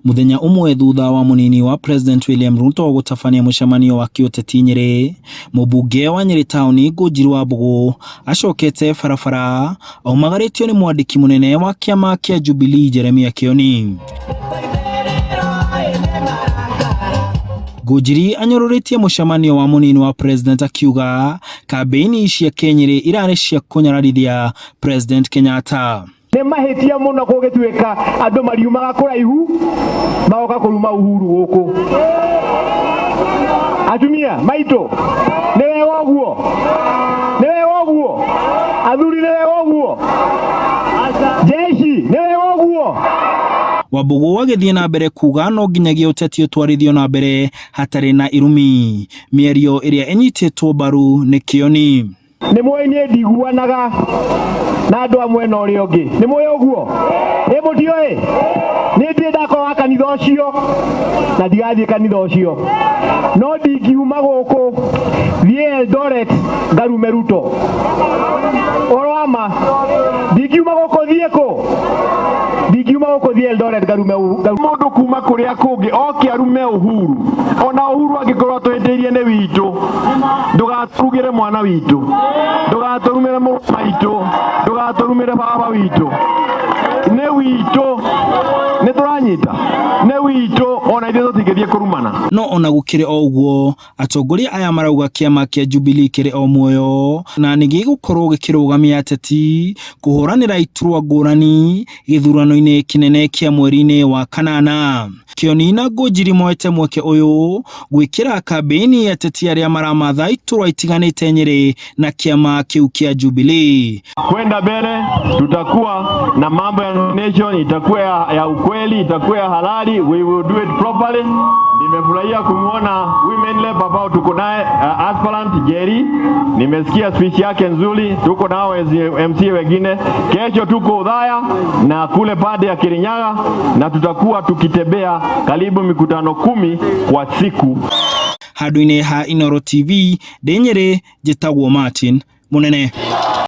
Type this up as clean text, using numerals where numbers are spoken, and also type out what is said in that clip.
Mũthenya ũmwe thutha wa mũnini wa President William Ruto gũtabania mũcemanio wa kĩũteti Nyeri, mũmbunge wa Nyeri taũni Ngũnjiri acokete barabara aumagaritio nĩ mwandĩki mũnene wa kĩama kĩa Jubilee Jeremia Kioni. Ngũnjiri anyororĩtie mũcemanio wa mũnini wa President akiuga kambĩini cia Nyeri irarĩ cia kũnyararithia President Kenyatta. Nĩ mahĩtia mũno gũgĩtuĩka andũ mariumaga kũraihu magoka kũruma Uhuru gũkũ. Atumia maitũ nĩ wega ũguo, nĩ wega ũguo, athuri nĩ wega ũguo, jeshi nĩ wega ũguo. Wambugu agĩthiĩ na mbere kuga no nginyagia ũteti ũtwarithio na mbere hatarĩ na irumi, mĩario ĩrĩa ĩnyitĩtwo mbaru nĩ Kioni. Nĩ mũĩ niĩ ndiguanaga na andũ amwe na ũrĩa ũngĩ, nĩ mũĩ ũguo, ĩ mũtiũĩ nĩ ndĩ ndakorwo wa kanitha ũcio na ndigathiĩ kanitha ũcio, no ndingiuma gũkũ thiĩ Eldoret ngarume Ruto. Oroma ndingiuma gũkũ thiĩ kũ, ndingiuma gũkũ thiĩ Eldoret ngarume mũndũ kuma kũrĩa kũngĩ oke arume Uhuru, ona Uhuru angĩkorwo twĩtĩirie nĩ witũ, ndũgaturugĩre mwana witũ, ndũgaturumĩre mũrũ maitũ, ndũgaturumĩre baba witũ, nĩ witũ, nĩ tũranyita, nĩ witũ, ona ithuĩ tũtingĩthiĩ kũrumana. No ona gũkĩrĩ o ũguo atongoria aya marauga kĩama kĩa Jubilee kĩrĩ o muoyo na nĩ gĩgũkorwo gĩkĩrũgamia ateti kũhũranĩra iturwa ngũrani gĩthurano-inĩ kĩnene kĩa mweri-inĩ wa kanana. Kioni na Ngũnjiri moete mweke ũyũ gwĩkĩra kambĩini ateti arĩa maramatha iturwa itiganĩte Nyeri na kĩama kĩu kĩa Jubilee. Kwenda mbele tutakuwa na mambo ya nation, itakuwa ya ukweli, itakuwa ya halali, we will do it properly. Nimefurahia kumuona women led ambao tuko naye aspirant Nyeri. Nimesikia speech yake nzuri, tuko nao MC wengine. Kesho tuko Udhaya na kule pande ya Kirinyaga na tutakuwa tukitembea karibu mikutano 10 kwa siku. Handũ-inĩ ha Inooro TV, Nyeri njĩtagwo Martin Mũnene.